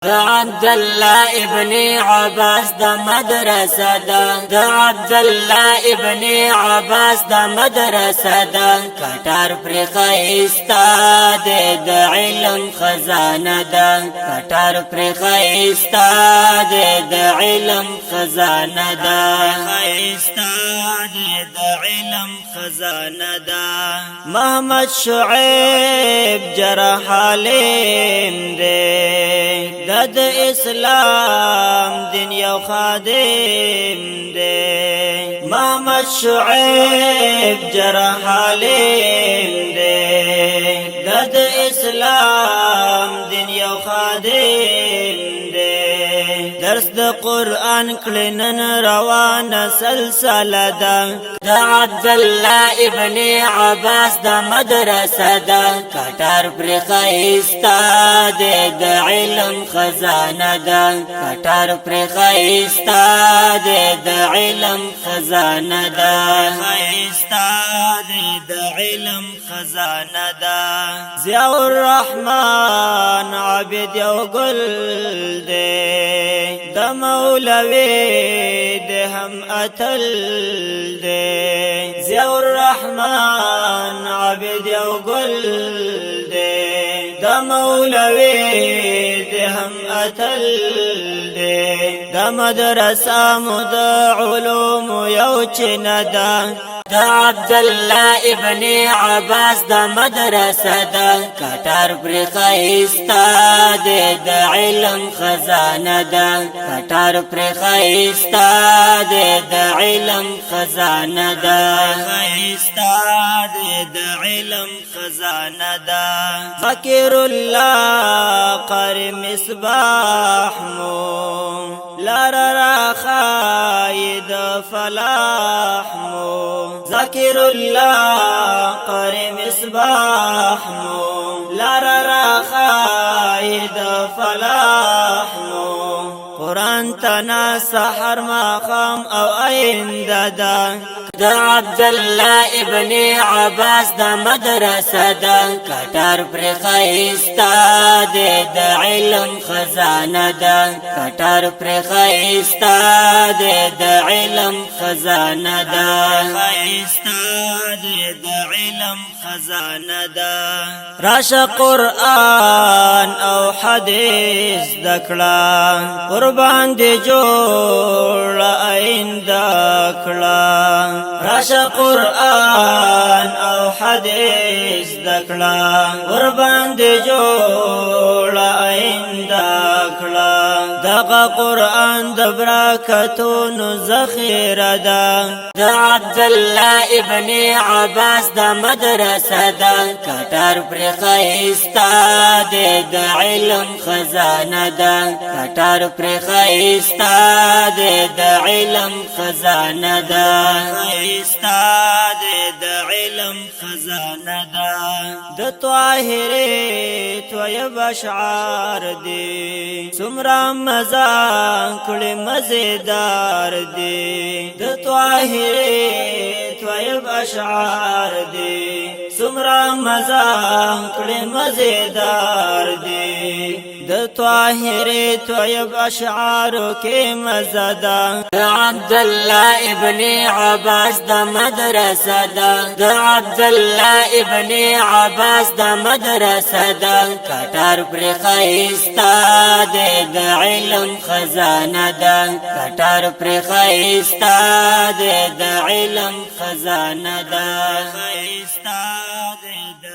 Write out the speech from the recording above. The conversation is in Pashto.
عبد الله ابن عباس د مدرسه د عبد الله ابن عباس د مدرسه د کټار پر خيستا د علم خزانه د کټار پر خيستا د علم خزانه د خيستا د علم خزانه د محمد شعیب جرح علم دے د اسلام دین یو خادم دے محمد شعیب جرح علم دے د اسلام دین یو خادم دے درس د قرآن کلنن روان سلسله د عبد الله ابن عباس د مدرسه د کټار پر خيستا د علم خزانه د کټار پر خيستا د علم خزانه د خيستا د علم خزانه د ضیاء الرحمن عابد یو گل دے د مولوی د هم اتل دے ضیاء الرحمن عابد یو گل دے د مولوی د هم اتل دے د مدرسه مد علوم یو چندا د عبد الله ابن عباس د مدرسه د کټار پر خيستا د علم خزانه د کټار پر خيستا د علم خزانه د خيستا د علم خزانه د فقیر الله قاری مصباح مو لار را خاید فلاح مو ذکر الله قاری مصباح مو لار را خاید فلاح مو قرآن تنا سحر مقام او آئنده دا د عبد الله ابن عباس د مدرسه د کټار پر خيستا د علم خزانه د کټار پر خيستا د علم خزانه د خيستا د علم خزانه د راشه قرآن او حدیث دکړه قربان دی جوړ آئنده کړه راشه قرآن او حدیث دکړه قربان دی جوړ آئنده کړه دغه قرآن د برکتونو ذخیره ده د عبد الله ابن عباس د مدرسه د کټار پر خيستا د علم خزانه د کټار پر خيستا د علم خزانه د خيستا د علم خزانه د طاهر طيب اشعار دي سمرا مزا کړي مزیدار دي د طاهر طيب اشعار دي سمرا مزا کړي مزیدار دي د طاهر طيب اشعار کې مزدا عبد الله ابن عباس د مدرسه د عبد الله ابن عباس د مدرسه د کټار پر خيستا د علم خزانه د کټار پر خيستا د علم خزانه د خيستا د